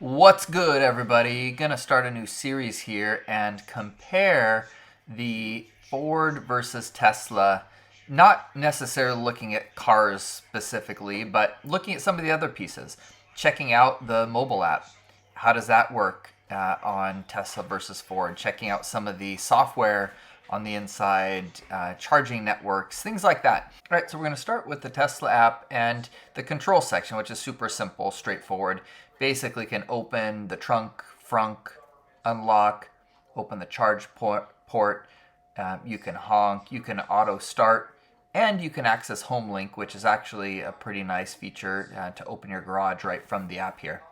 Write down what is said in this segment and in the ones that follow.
What's good, everybody? Gonna start a new series here and compare the Ford versus Tesla. Not necessarily looking at cars specifically, but looking at some of the other pieces. Checking out the mobile app. How does that work on Tesla versus Ford? Checking out some of the software on the inside, charging networks, things like that. All right, so we're going to start with the Tesla app and the control section, which is super simple, straightforward. Basically, can open the trunk, frunk, unlock, open the charge port. You can honk, you can auto start, and you can access Home Link, which is actually a pretty nice feature to open your garage right from the app here.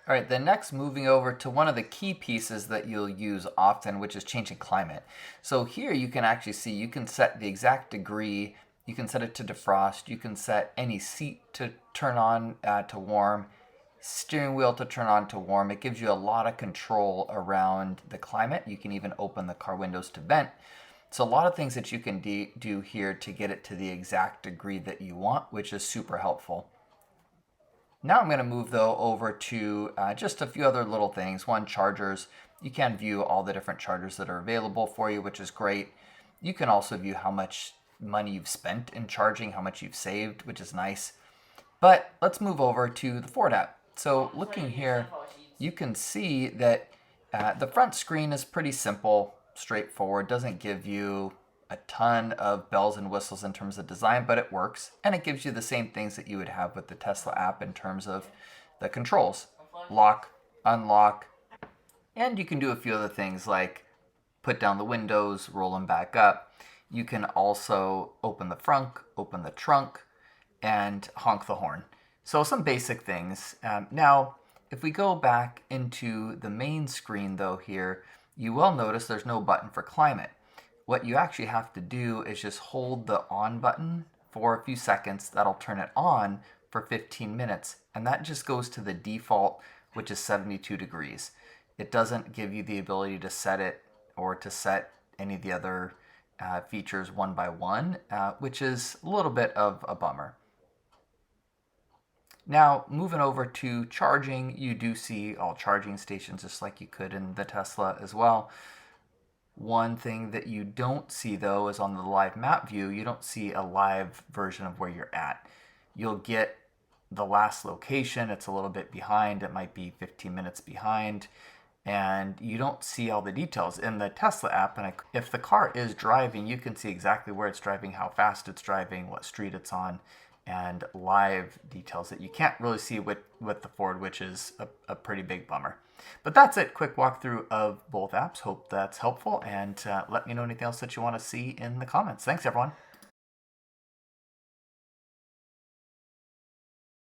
All right, then next moving over to one of the key pieces that you'll use often, which is changing climate. So here you can actually see, you can set the exact degree, you can set it to defrost, you can set any seat to turn on to warm, steering wheel to turn on to warm. It gives you a lot of control around the climate. You can even open the car windows to vent. So a lot of things that you can do here to get it to the exact degree that you want, which is super helpful. Now I'm going to move though over to just a few other little things. One, chargers. You can view all the different chargers that are available for you, which is great. You can also view how much money you've spent in charging, how much you've saved, which is nice. But let's move over to the Ford app. So looking here, you can see that the front screen is pretty simple, straightforward, doesn't give you a ton of bells and whistles in terms of design, but it works. And it gives you the same things that you would have with the Tesla app in terms of the controls. Lock, unlock, and you can do a few other things like put down the windows, roll them back up. You can also open the frunk, open the trunk, and honk the horn. So some basic things. Now, if we go back into the main screen though here, you will notice there's no button for climate. What you actually have to do is just hold the on button for a few seconds. That'll turn it on for 15 minutes. And that just goes to the default, which is 72 degrees. It doesn't give you the ability to set it or to set any of the other features one by one, which is a little bit of a bummer. Now, moving over to charging, you do see all charging stations just like you could in the Tesla as well. One thing that you don't see though is on the live map view, you don't see a live version of where you're at. You'll get the last location, it's a little bit behind, it might be 15 minutes behind, and you don't see all the details in the Tesla app. And if the car is driving, you can see exactly where it's driving, how fast it's driving, what street it's on, and live details that you can't really see with the Ford, which is a pretty big bummer. But that's it. Quick walkthrough of both apps. Hope that's helpful, and let me know anything else that you want to see in the comments. Thanks, everyone.